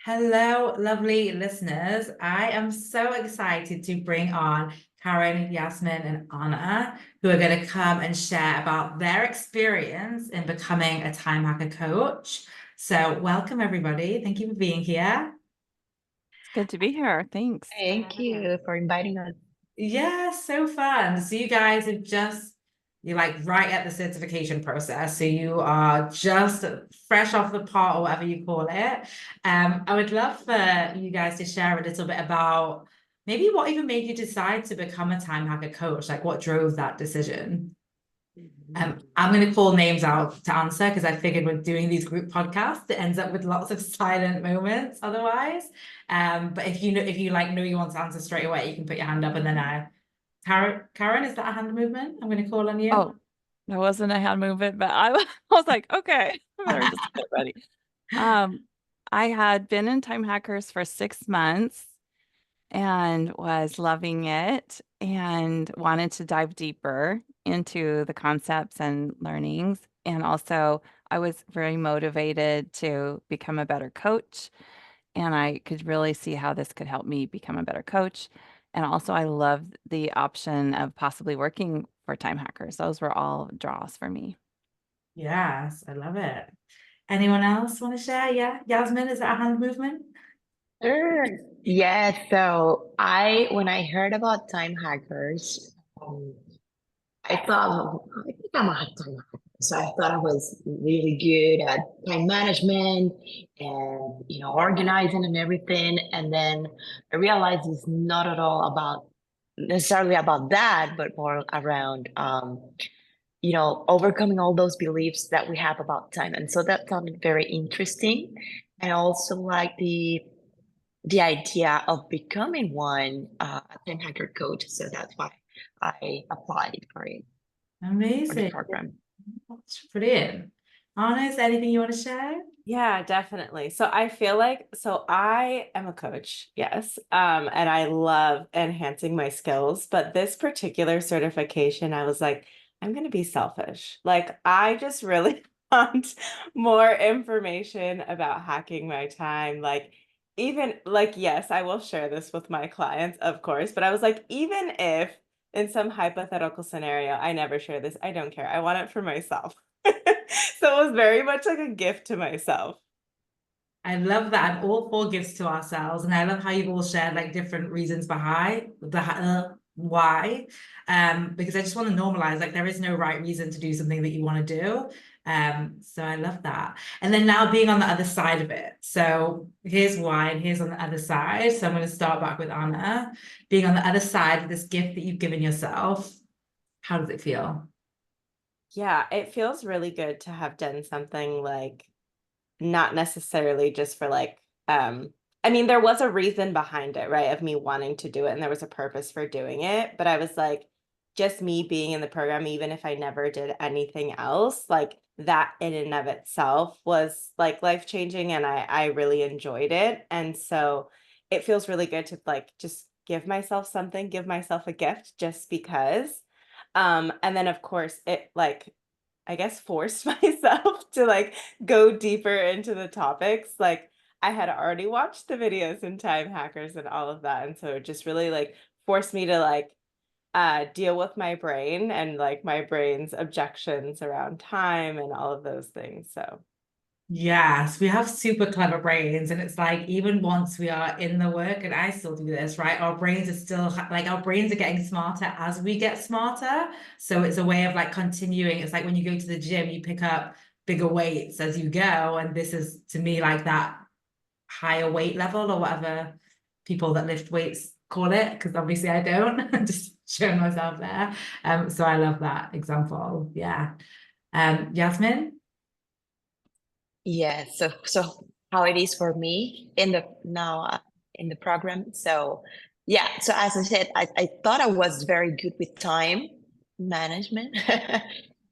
Hello, lovely listeners. I am so excited to bring on Karen, Yasmin, and Anna, who are going to come and share about their experience in becoming a time hacker coach. So, welcome, everybody. Thank you for being here. It's good to be here. Thanks. Thank you for inviting us. Yeah, so fun. So, you guys have you're like right at the certification process. So, you are just fresh off the pot or whatever you call it. I would love for you guys to share a little bit about maybe what even made you decide to become a time hacker coach, like what drove that decision. I'm going to call names out to answer because I figured with doing these group podcasts, it ends up with lots of silent moments otherwise. But if you like know you want to answer straight away, you can put your hand up and then Karen, is that a hand movement? I'm going to call on you. Oh, that wasn't a hand movement, but I was like, okay, I better just get ready. Um, I had been in Time Hackers for 6 months and was loving it and wanted to dive deeper into the concepts and learnings. And also, I was very motivated to become a better coach. And I could really see how this could help me become a better coach. And also, I love the option of possibly working for Time Hackers. Those were all draws for me. Yes, I love it. Anyone else want to share? Yeah, Yasmin, is that a hand movement? Sure. Yeah, so when I heard about time hackers, I thought, I think I'm a time hacker. So I thought I was really good at time management and, organizing and everything. And then I realized it's not at all about necessarily about that, but more around, overcoming all those beliefs that we have about time. And so that sounded very interesting. And also like the idea of becoming a time hacker coach. So that's why I applied for the Amazing. program. That's brilliant. Anna, is there anything you want to share? Yeah, definitely. So I feel like I am a coach, yes. And I love enhancing my skills, but this particular certification, I was like, I'm gonna be selfish. Like I just really want more information about hacking my time. Like even like yes, I will share this with my clients, of course, but I was like, even if in some hypothetical scenario, I never share this, I don't care. I want it for myself. So it was very much like a gift to myself. I love that. And all four gifts to ourselves. And I love how you've all shared like different reasons behind why. Because I just want to normalize, like there is no right reason to do something that you want to do. So I love that. And then now being on the other side of it. So here's why, and here's on the other side. So I'm going to start back with Anna. Being on the other side of this gift that you've given yourself, how does it feel? Yeah, it feels really good to have done something like not necessarily just for like I mean there was a reason behind it, right? Of me wanting to do it and there was a purpose for doing it, but I was like just me being in the program even if I never did anything else, like that in and of itself was like life-changing and I really enjoyed it. And so it feels really good to like just give myself something, give myself a gift just because. And then of course it like I guess forced myself to like go deeper into the topics. Like I had already watched the videos in Time Hackers and all of that. And so it just really like forced me to like deal with my brain and like my brain's objections around time and all of those things. So Yes, we have super clever brains, and it's like even once we are in the work, and I still do this, right? Our brains are still like our brains are getting smarter as we get smarter. So it's a way of like continuing. It's like when you go to the gym, you pick up bigger weights as you go, and this is to me like that higher weight level or whatever people that lift weights call it, because obviously I don't. I'm just showing myself there. So I love that example. Yeah. Yasmin? Yeah, so how it is for me in the program. So yeah, so as I said, I thought I was very good with time management.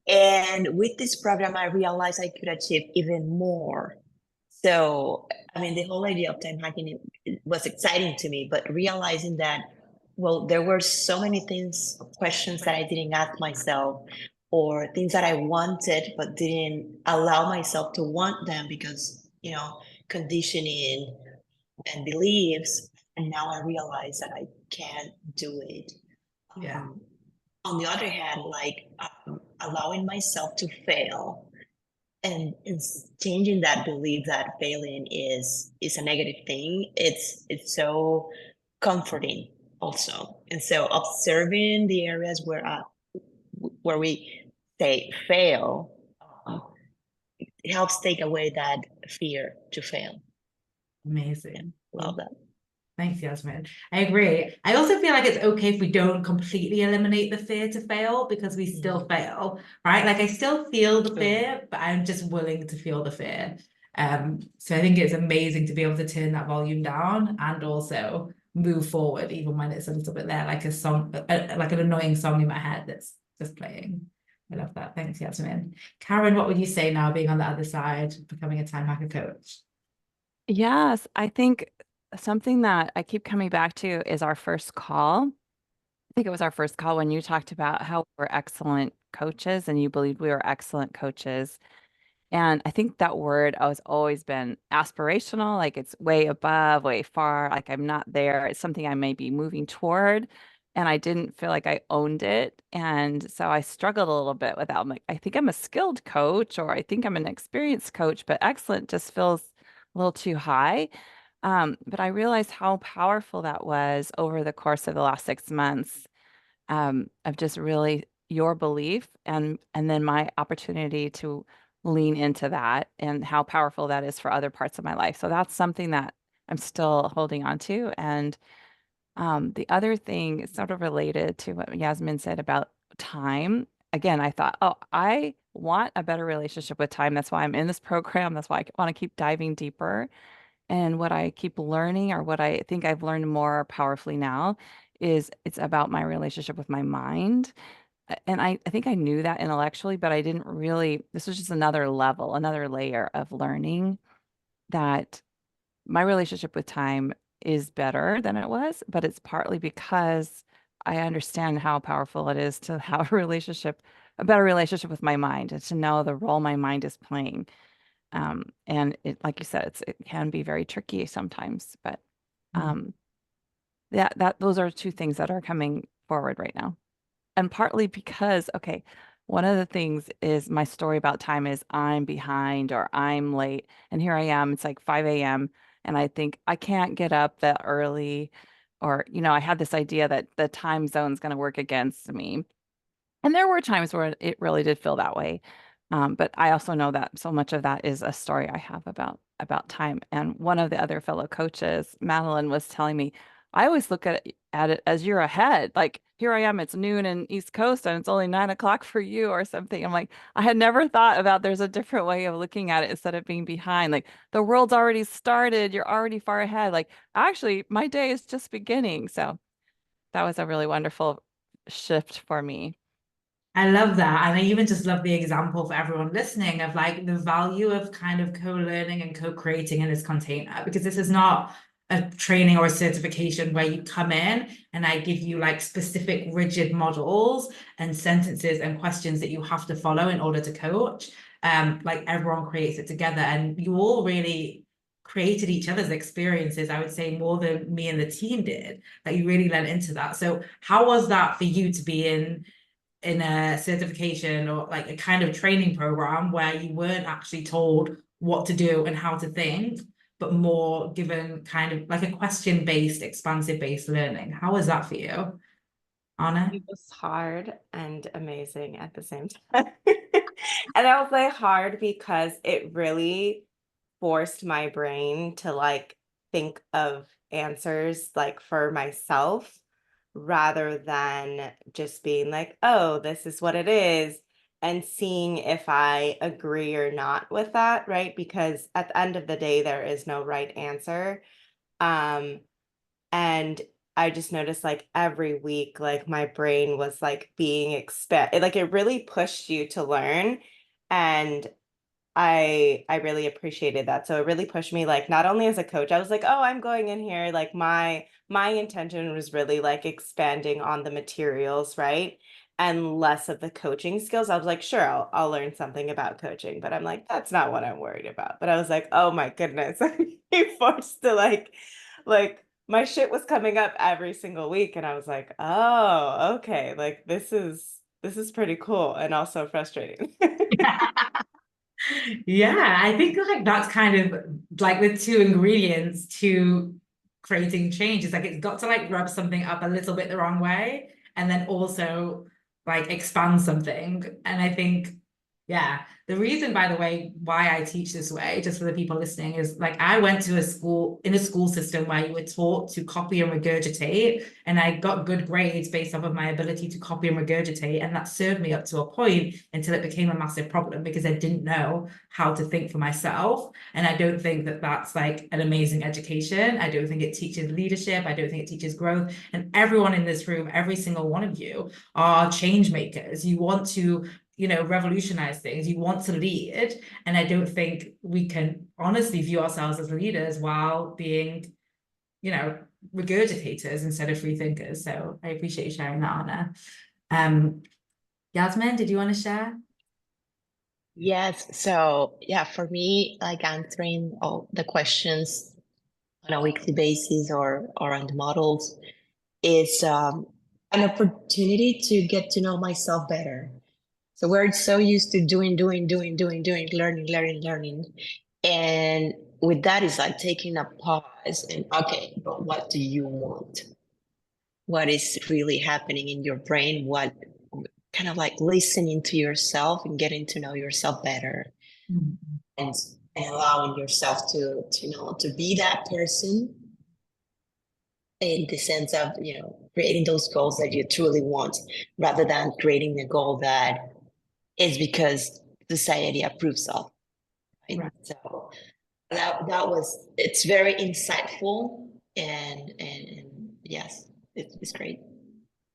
And with this program, I realized I could achieve even more. So, I mean, the whole idea of time hacking it was exciting to me, but realizing that, well, there were so many things, questions that I didn't ask myself, or things that I wanted but didn't allow myself to want them because, conditioning and beliefs, and now I realize that I can't do it. Yeah. On the other hand, like allowing myself to fail and changing that belief that failing is a negative thing, it's so comforting also. And so observing the areas where we say fail, it helps take away that fear to fail. Amazing. Love that. Thanks, Yasmin. I agree. I also feel like it's okay if we don't completely eliminate the fear to fail, because we still fail, right? Like I still feel the fear, but I'm just willing to feel the fear. So I think it's amazing to be able to turn that volume down and also move forward, even when it's a little bit there, like a song, like an annoying song in my head that's just playing. I love that. Thanks, Yasmin. Karen, what would you say now, being on the other side, becoming a time hacker coach? Yes, I think something that I keep coming back to is our first call. I think it was our first call when you talked about how we're excellent coaches and you believed we were excellent coaches. And I think that word has always been aspirational, like it's way above, way far, like I'm not there. It's something I may be moving toward. And I didn't feel like I owned it. And so I struggled a little bit with that. I'm like, I think I'm a skilled coach, or I think I'm an experienced coach, but excellent just feels a little too high. But I realized how powerful that was over the course of the last 6 months, of just really your belief and then my opportunity to lean into that and how powerful that is for other parts of my life. So that's something that I'm still holding on to. And the other thing is sort of related to what Yasmin said about time. Again, I thought, oh, I want a better relationship with time. That's why I'm in this program. That's why I want to keep diving deeper. And what I keep learning, or what I think I've learned more powerfully now, is it's about my relationship with my mind. And I think I knew that intellectually, but I didn't really, this was just another level, another layer of learning that my relationship with time is better than it was, but it's partly because I understand how powerful it is to have a relationship, a better relationship with my mind, and to know the role my mind is playing. And it, like you said, it can be very tricky sometimes, but um, that those are two things that are coming forward right now. And partly because, okay, one of the things is my story about time is I'm behind or I'm late. And here I am, it's like 5 a.m. And I think I can't get up that early. Or, I had this idea that the time zone's going to work against me. And there were times where it really did feel that way. But I also know that so much of that is a story I have about time. And one of the other fellow coaches, Madeline, was telling me, I always look at it as you're ahead. Like here I am, it's noon in East Coast and it's only 9 o'clock for you or something. I'm like, I had never thought about there's a different way of looking at it instead of being behind. Like the world's already started, you're already far ahead. Like actually, my day is just beginning. So that was a really wonderful shift for me. I love that. And I even just love the example for everyone listening of like the value of kind of co-learning and co-creating in this container, because this is not a training or a certification where you come in and I give you like specific rigid models and sentences and questions that you have to follow in order to coach. Like everyone creates it together, and you all really created each other's experiences, I would say, more than me and the team did. Like you really lent into that. So how was that for you to be in a certification or like a kind of training program where you weren't actually told what to do and how to think, but more given kind of like a question-based, expansive-based learning? How was that for you, Anna? It was hard and amazing at the same time. And I was like hard because it really forced my brain to like think of answers like for myself rather than just being like, oh, this is what it is, and seeing if I agree or not with that, right? Because at the end of the day, there is no right answer. Um, and I just noticed like every week, like my brain was like being like it really pushed you to learn. And I really appreciated that. So it really pushed me, like not only as a coach, I was like, oh, I'm going in here. Like my intention was really like expanding on the materials, right? and less of the coaching skills. I was like, sure, I'll learn something about coaching, but I'm like, that's not what I'm worried about. But I was like, oh my goodness, I'm being forced to like my shit was coming up every single week, and I was like, oh, okay, like this is pretty cool and also frustrating. Yeah, I think like that's kind of like the two ingredients to creating change. It's like it's got to like rub something up a little bit the wrong way and then also like expand something. And I think, yeah, the reason, by the way, why I teach this way, just for the people listening, is like I went to a school in a school system where you were taught to copy and regurgitate, and I got good grades based off of my ability to copy and regurgitate, and that served me up to a point until it became a massive problem because I didn't know how to think for myself. And I don't think that that's like an amazing education. I don't think it teaches leadership. I don't think it teaches growth. And everyone in this room, every single one of you are change makers. You want to revolutionize things. You want to lead. And I don't think we can honestly view ourselves as leaders while being, regurgitators instead of free thinkers. So I appreciate you sharing that, Anna. Yasmin, did you want to share? Yes. So yeah, for me, like answering all the questions on a weekly basis or on the models is an opportunity to get to know myself better. So we're so used to doing, learning. And with that is like taking a pause and okay, but what do you want? What is really happening in your brain? What kind of like listening to yourself and getting to know yourself better and allowing yourself to be that person in the sense of creating those goals that you truly want rather than creating a goal that is because society approves of, right? So that was it's very insightful and yes, it's great.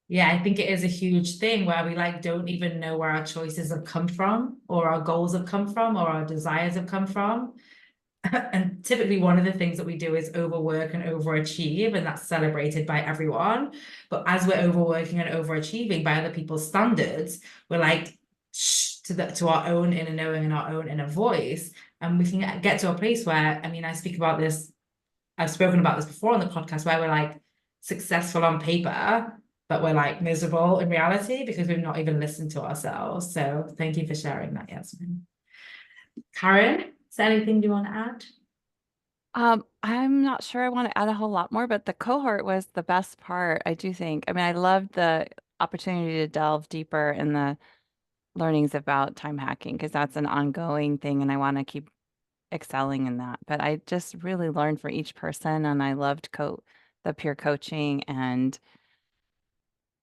Yeah, I think it is a huge thing where we like don't even know where our choices have come from or our goals have come from or our desires have come from. And typically one of the things that we do is overwork and overachieve, and that's celebrated by everyone. But as we're overworking and overachieving by other people's standards, we're like shh, to our own inner knowing and our own inner voice. And we can get to a place where, I mean, I've spoken about this before on the podcast, where we're like successful on paper, but we're like miserable in reality because we've not even listened to ourselves. So thank you for sharing that, Yasmin. Karen, is there anything you want to add? I'm not sure I want to add a whole lot more, but the cohort was the best part, I do think. I mean, I loved the opportunity to delve deeper in the learnings about time hacking because that's an ongoing thing and I want to keep excelling in that. But I just really learned for each person and I loved the peer coaching and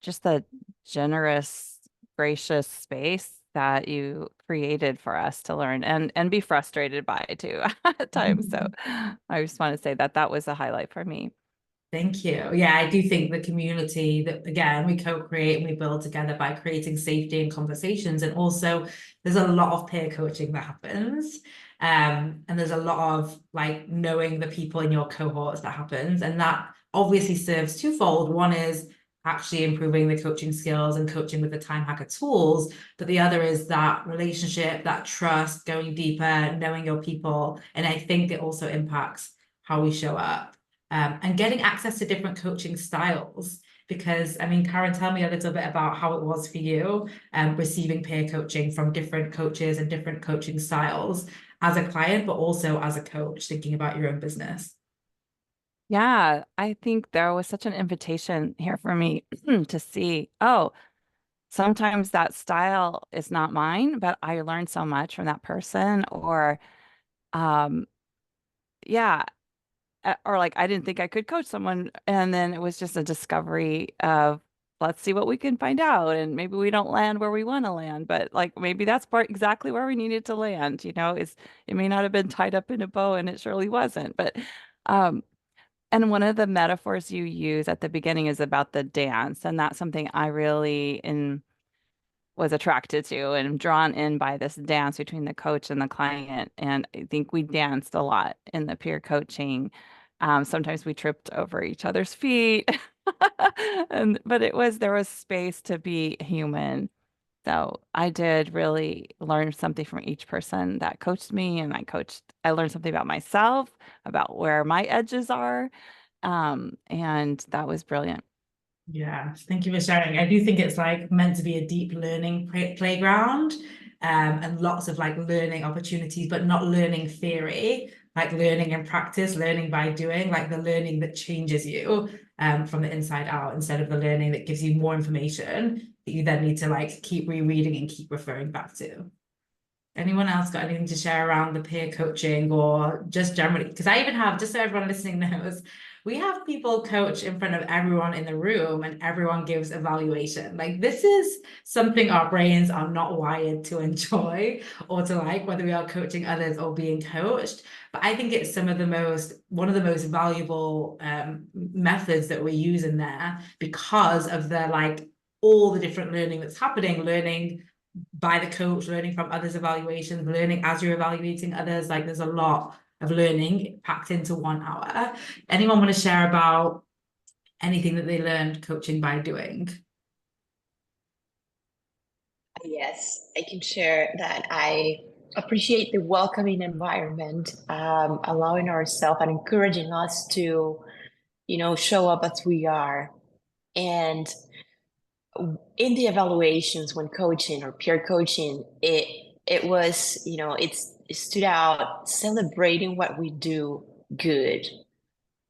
just the generous, gracious space that you created for us to learn and be frustrated by it too at times. So I just want to say that that was a highlight for me. Thank you. Yeah, I do think the community that, again, we co-create and we build together by creating safety and conversations. And also there's a lot of peer coaching that happens. And there's a lot of like knowing the people in your cohorts that happens. And that obviously serves twofold. One is actually improving the coaching skills and coaching with the time hacker tools. But the other is that relationship, that trust, going deeper, knowing your people. And I think it also impacts how we show up. And getting access to different coaching styles. Because, I mean, Karen, tell me a little bit about how it was for you, receiving peer coaching from different coaches and different coaching styles as a client, but also as a coach, thinking about your own business. Yeah, I think there was such an invitation here for me to see, oh, sometimes that style is not mine, but I learned so much from that person, or um, yeah, or like I didn't think I could coach someone, and then it was just a discovery of let's see what we can find out, and maybe we don't land where we want to land, but like maybe that's exactly where we needed to land. It may not have been tied up in a bow, and it surely wasn't, but um, and one of the metaphors you use at the beginning is about the dance, and that's something I really was attracted to and drawn in by this dance between the coach and the client. And I think we danced a lot in the peer coaching Sometimes we tripped over each other's feet. But there was space to be human. So I did really learn something from each person that coached me, and I learned something about myself, about where my edges are. And that was brilliant. Yeah, thank you for sharing. I do think it's like meant to be a deep learning playground, and lots of like learning opportunities, but not learning theory, like learning in practice, learning by doing, like the learning that changes you from the inside out, instead of the learning that gives you more information that you then need to like keep rereading and keep referring back to. Anyone else got anything to share around the peer coaching or just generally? Because I even have, just so everyone listening knows, we have people coach in front of everyone in the room and everyone gives evaluation. Like, this is something our brains are not wired to enjoy or to like, whether we are coaching others or being coached. But I think it's one of the most valuable methods that we use in there, because of the like all the different learning that's happening, learning by the coach, learning from others' evaluations, learning as you're evaluating others. Like, there's a lot of learning packed into 1 hour. Anyone want to share about anything that they learned coaching by doing? Yes, I can share that I appreciate the welcoming environment, allowing ourselves and encouraging us to, show up as we are. And in the evaluations when coaching or peer coaching, it was, it stood out celebrating what we do good.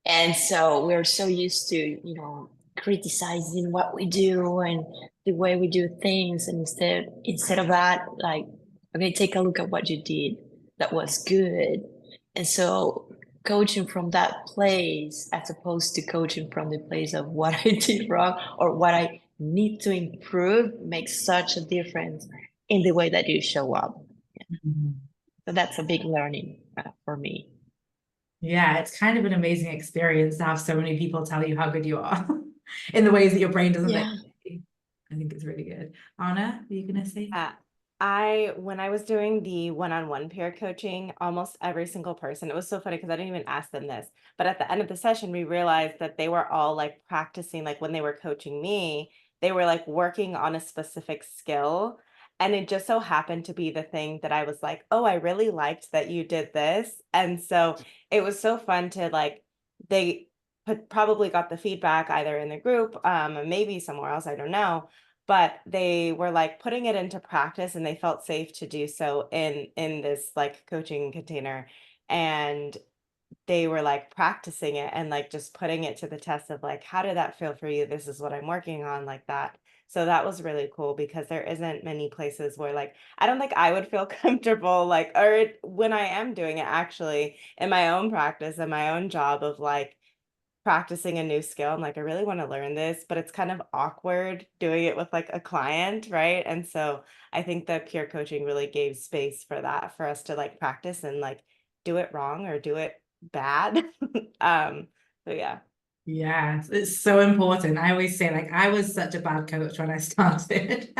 And so we're so used to, criticizing what we do and the way we do things. And instead of that, like, okay, take a look at what you did that was good. And so coaching from that place, as opposed to coaching from the place of what I did wrong or what I need to improve, makes such a difference in the way that you show up. So that's a big learning for me. Yeah, it's kind of an amazing experience to have so many people tell you how good you are in the ways that your brain doesn't think. Yeah. I think it's really good. Anna, are you gonna say? When I was doing the one-on-one peer coaching, almost every single person, it was so funny because I didn't even ask them this, but at the end of the session, we realized that they were all like practicing, like when they were coaching me, they were like working on a specific skill. And it just so happened to be the thing that I was like, oh, I really liked that you did this. And so it was so fun to like, they probably got the feedback either in the group, maybe somewhere else, I don't know, but they were like putting it into practice and they felt safe to do so in this like coaching container, and they were like practicing it and like just putting it to the test of like, how did that feel for you? This is what I'm working on, like that. So that was really cool because there isn't many places where like I don't think I would feel comfortable like when I am doing it actually in my own practice and my own job of like practicing a new skill. I'm like, I really want to learn this, but it's kind of awkward doing it with like a client, right? And so I think that peer coaching really gave space for that, for us to like practice and like do it wrong or do it bad. um, so yeah. Yeah, it's so important. I always say, like, I was such a bad coach when I started.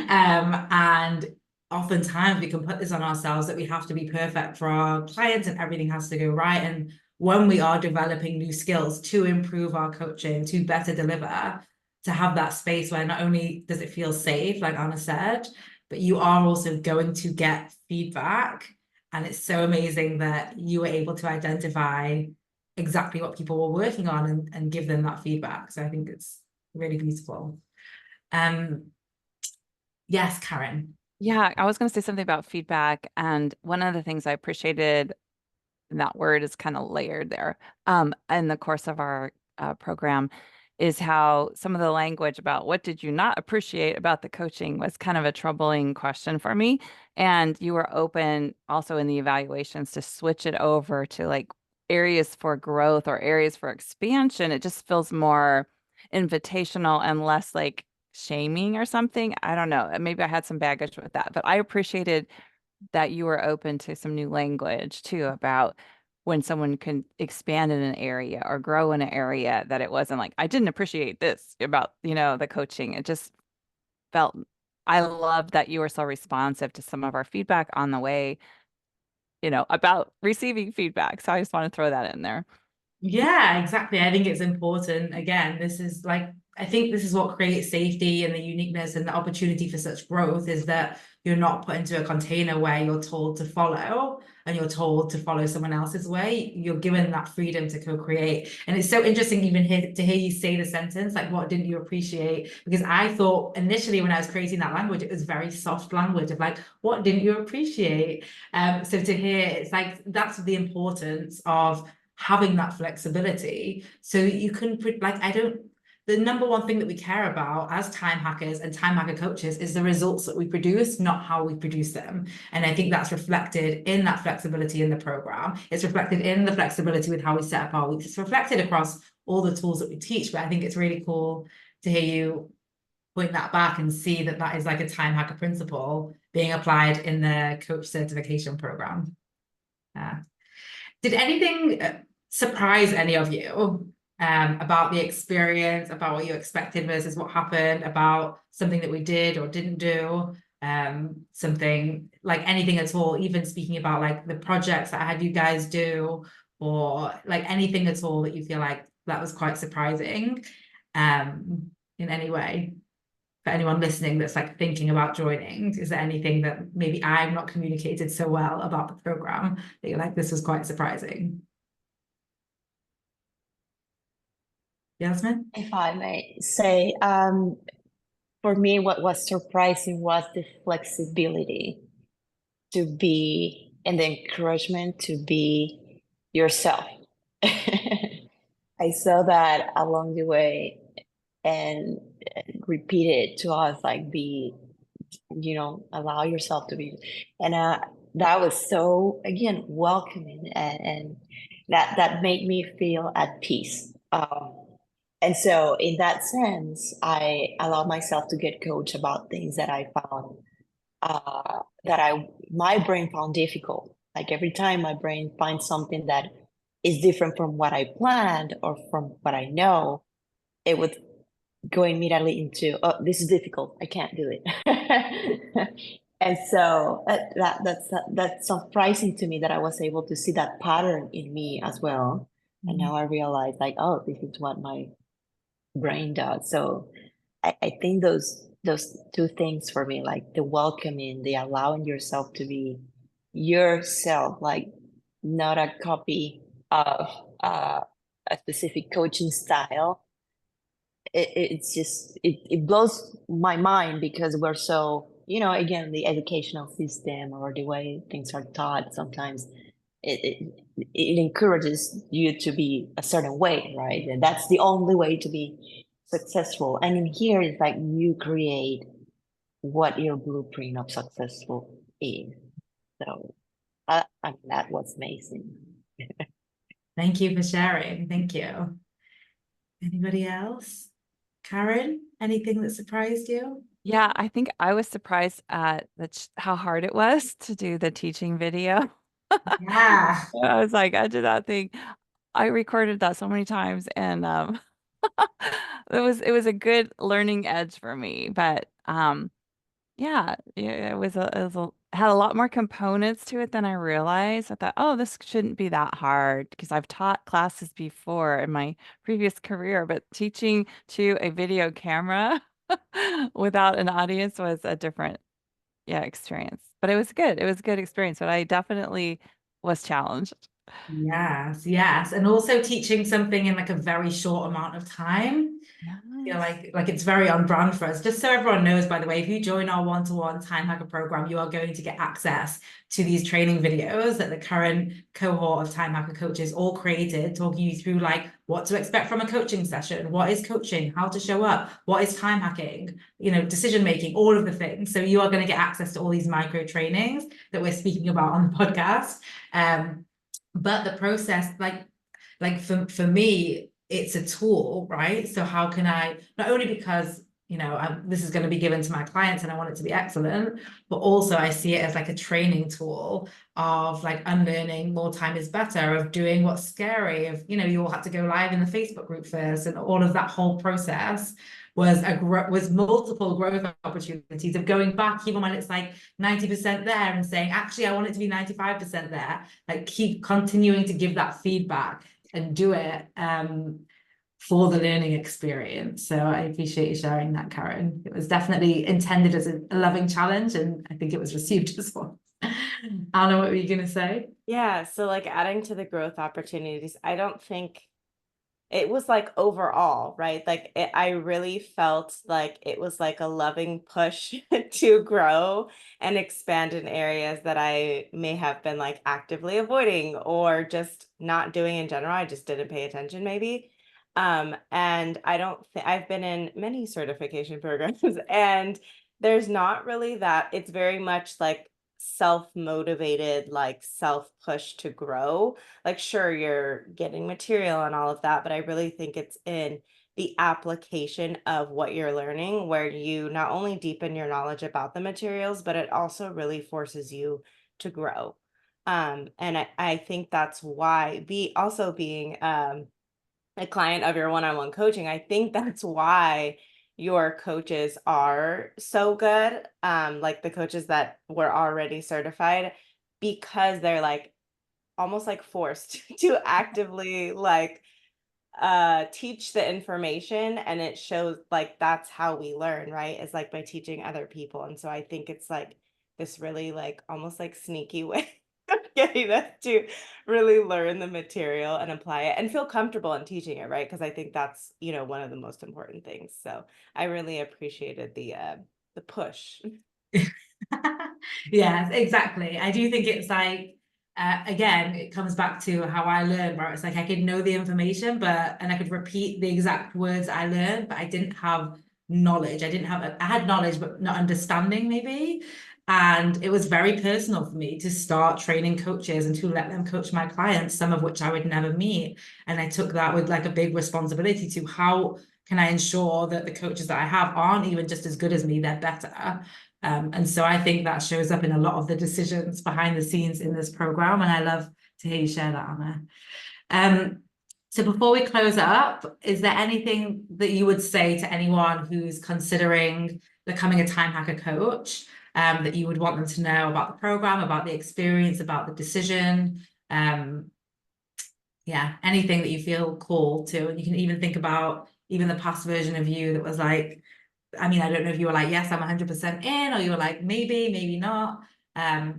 And oftentimes we can put this on ourselves that we have to be perfect for our clients and everything has to go right. And when we are developing new skills to improve our coaching, to better deliver, to have that space where not only does it feel safe, like Anna said, but you are also going to get feedback. And it's so amazing that you were able to identify exactly what people were working on and give them that feedback. So I think it's really beautiful. Yes, Karen. Yeah, I was going to say something about feedback. And one of the things I appreciated, and that word is kind of layered there, in the course of our program, is how some of the language about what did you not appreciate about the coaching was kind of a troubling question for me. And you were open also in the evaluations to switch it over to like areas for growth or areas for expansion. It just feels more invitational and less like shaming or something. I don't know. Maybe I had some baggage with that, but I appreciated that you were open to some new language too about when someone can expand in an area or grow in an area, that it wasn't like, I didn't appreciate this about, the coaching. It just felt, I love that you were so responsive to some of our feedback on the way, about receiving feedback. So I just want to throw that in there. Yeah, exactly. I think it's important. Again, this is like, I think this is what creates safety and the uniqueness and the opportunity for such growth is that you're not put into a container where you're told to follow and you're told to follow someone else's way. You're given that freedom to co-create. And it's so interesting even to hear you say the sentence, like, what didn't you appreciate? Because I thought initially when I was creating that language, it was very soft language of like, what didn't you appreciate? So to hear, it's like, that's the importance of having that flexibility so you can like the number one thing that we care about as time hackers and time hacker coaches is the results that we produce, not how we produce them. And I think that's reflected in that flexibility in the program. It's reflected in the flexibility with how we set up our weeks. It's reflected across all the tools that we teach. But I think it's really cool to hear you point that back and see that that is like a time hacker principle being applied in the coach certification program. Did anything surprise any of you about the experience, about what you expected versus what happened, about something that we did or didn't do, something like anything at all, even speaking about like the projects that I had you guys do, or like anything at all that you feel like that was quite surprising in any way? For anyone listening that's like thinking about joining, is there anything that maybe I've not communicated so well about the program that you're like, this was quite surprising? Yasmin? If I may say, for me, what was surprising was the flexibility to be and the encouragement to be yourself. I saw that along the way and repeat it to us, like be, allow yourself to be. And that was so, again, welcoming and that made me feel at peace. And so in that sense, I allowed myself to get coached about things that I found my brain found difficult. Like every time my brain finds something that is different from what I planned or from what I know, it would go immediately into, oh, this is difficult. I can't do it. And so that's surprising to me that I was able to see that pattern in me as well. And now I realize like, oh, this is what my brain does. So I think those two things for me, like the welcoming, the allowing yourself to be yourself, like not a copy of a specific coaching style. It's just it blows my mind because we're so, again, the educational system or the way things are taught sometimes it encourages you to be a certain way, right? And that's the only way to be successful. And in here, it's like you create what your blueprint of successful is. So I mean, that was amazing. Thank you for sharing. Thank you. Anybody else? Karen, anything that surprised you? Yeah, I think I was surprised at how hard it was to do the teaching video. Yeah. I was like, I did that thing. I recorded that so many times and it was a good learning edge for me. But yeah, had a lot more components to it than I realized. I thought, oh, this shouldn't be that hard because I've taught classes before in my previous career, but teaching to a video camera without an audience was a different, yeah, experience. But it was good. It was a good experience, but I definitely was challenged. Yes, yes. And also teaching something in like a very short amount of time. I feel Yes. like it's very on brand for us. Just so everyone knows, by the way, if you join our one-to-one time hacker program, you are going to get access to these training videos that the current cohort of time hacker coaches all created, talking you through like what to expect from a coaching session, what is coaching, how to show up, what is time hacking, decision making, all of the things. So you are going to get access to all these micro trainings that we're speaking about on the podcast. But the process, like for me, it's a tool, right? So how can I, not only because this is going to be given to my clients and I want it to be excellent, but also I see it as like a training tool of like unlearning more time is better, of doing what's scary, of you all had to go live in the Facebook group first, and all of that whole process was multiple growth opportunities of going back even when it's like 90% there and saying, actually, I want it to be 95% there. Like keep continuing to give that feedback and do it for the learning experience. So I appreciate you sharing that, Karen. It was definitely intended as a loving challenge, and I think it was received as well. Anna, what were you going to say? Yeah, so like adding to the growth opportunities, I don't think it was like overall, right? Like I really felt like it was like a loving push to grow and expand in areas that I may have been like actively avoiding or just not doing in general. I just didn't pay attention maybe. And I don't think I've been in many certification programs and there's not really that. It's very much like self-motivated, like self-push to grow. Like, sure, you're getting material and all of that, but I really think it's in the application of what you're learning, where you not only deepen your knowledge about the materials, but it also really forces you to grow. And I think that's why being a client of your one-on-one coaching, I think that's why your coaches are so good. Like the coaches that were already certified, because they're like almost like forced to actively like teach the information, and it shows like that's how we learn, right? It's like by teaching other people. And so I think it's like this really like almost like sneaky way of getting us to really learn the material and apply it and feel comfortable in teaching it, right? Because I think that's, you know, one of the most important things. So I really appreciated the push. Yes, exactly. I do think it's like, again, it comes back to how I learned, where it's like I could know the information, and I could repeat the exact words I learned, but I didn't have knowledge. I had knowledge, but not understanding maybe. And it was very personal for me to start training coaches and to let them coach my clients, some of which I would never meet. And I took that with like a big responsibility to how can I ensure that the coaches that I have aren't even just as good as me, they're better. And so I think that shows up in a lot of the decisions behind the scenes in this program. And I love to hear you share that, Anna. So before we close up, is there anything that you would say to anyone who's considering becoming a time hacker coach, that you would want them to know about the program, about the experience, about the decision? Yeah, anything that you feel called to. And you can even think about even the past version of you that was like, I mean, I don't know if you were like, yes, I'm 100% in, or you were like, maybe not.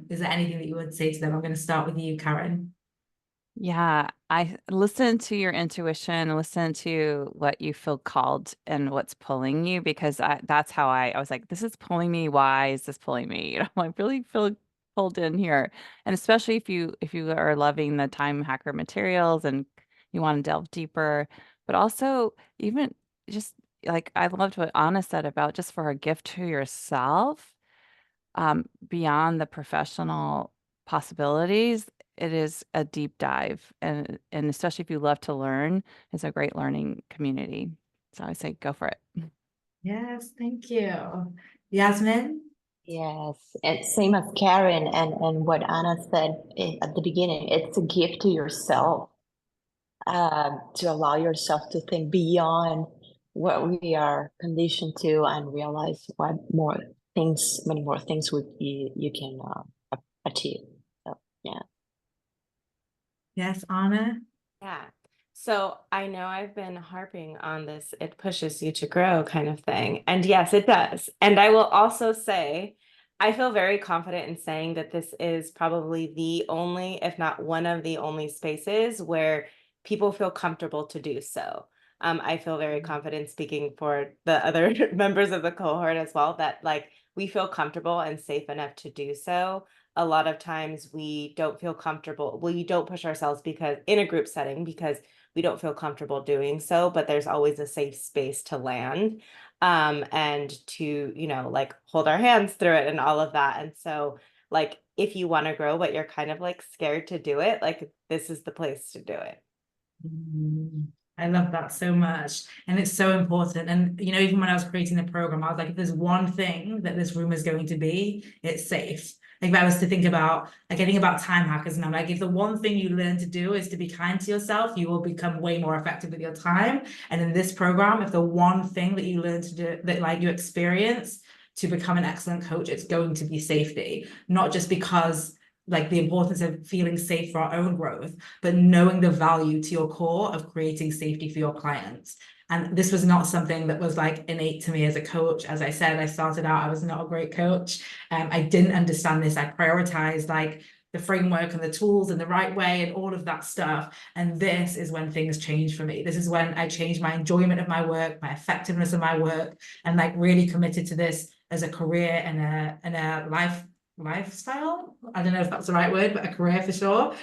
Is there anything that you would say to them? I'm going to start with you, Karen. Yeah, I listen to your intuition, listen to what you feel called and what's pulling you, because that's how I was like, this is pulling me. Why is this pulling me? You know, I really feel pulled in here. And especially if you are loving the time hacker materials and you want to delve deeper, but also even just like I loved what Anna said about just for a gift to yourself, beyond the professional possibilities, it is a deep dive. And especially if you love to learn, it's a great learning community. So I say go for it. Yes, thank you. Yasmin? Yes, it's same as Karen and what Anna said at the beginning. It's a gift to yourself, to allow yourself to think beyond what we are conditioned to and realize what more things, many more things you can achieve. So yeah. Yes, Anna? Yeah. So I know I've been harping on this, it pushes you to grow kind of thing. And yes, it does. And I will also say, I feel very confident in saying that this is probably the only, if not one of the only spaces where people feel comfortable to do so. I feel very confident speaking for the other members of the cohort as well, that like we feel comfortable and safe enough to do so. A lot of times we don't feel comfortable. We don't push ourselves because in a group setting, because we don't feel comfortable doing so, but there's always a safe space to land, and to, you know, like hold our hands through it and all of that. And so like, if you want to grow, but you're kind of like scared to do it, like this is the place to do it. I love that so much. And it's so important. And, you know, even when I was creating the program, I was like, if there's one thing that this room is going to be, it's safe. Like if I was to think about, like I think about time hackers, and I'm like, if the one thing you learn to do is to be kind to yourself, you will become way more effective with your time. And in this program, if the one thing that you learn to do, that like you experience to become an excellent coach, it's going to be safety. Not just because like the importance of feeling safe for our own growth, but knowing the value to your core of creating safety for your clients. And this was not something that was like innate to me as a coach. As I said, I started out, I was not a great coach. I didn't understand this. I prioritized like the framework and the tools in the right way and all of that stuff. And this is when things changed for me. This is when I changed my enjoyment of my work, my effectiveness of my work, and like really committed to this as a career and a lifestyle. I don't know if that's the right word, but a career for sure.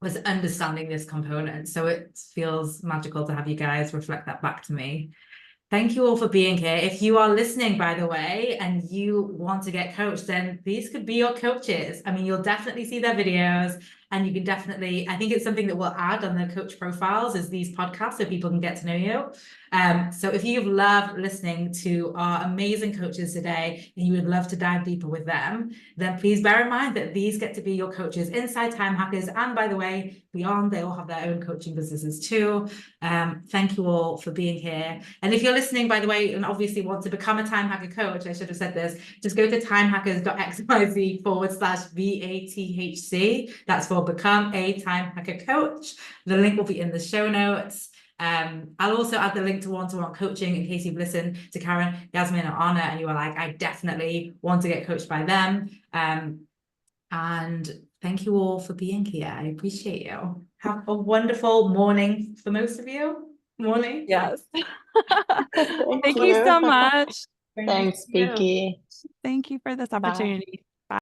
Was understanding this component. So it feels magical to have you guys reflect that back to me. Thank you all for being here. If you are listening, by the way, and you want to get coached, then these could be your coaches. I mean, you'll definitely see their videos, and you can definitely, I think it's something that we'll add on the coach profiles is these podcasts so people can get to know you. So if you've loved listening to our amazing coaches today and you would love to dive deeper with them, then please bear in mind that these get to be your coaches inside Time Hackers. And by the way, beyond, they all have their own coaching businesses too. Thank you all for being here. And if you're listening, by the way, and obviously want to become a Time Hacker coach, I should have said this, just go to timehackers.xyz/VATHC. That's for become a Time Hacker coach. The link will be in the show notes. I'll also add the link to one-to-one coaching in case you've listened to Karen, Yasmin, or Anna, and you are like, I definitely want to get coached by them. And thank you all for being here. I appreciate you. Have a wonderful morning for most of you. Morning. Yes. Thank Thank you so much. Thanks, you. Vicky. Thank you for this Bye. opportunity.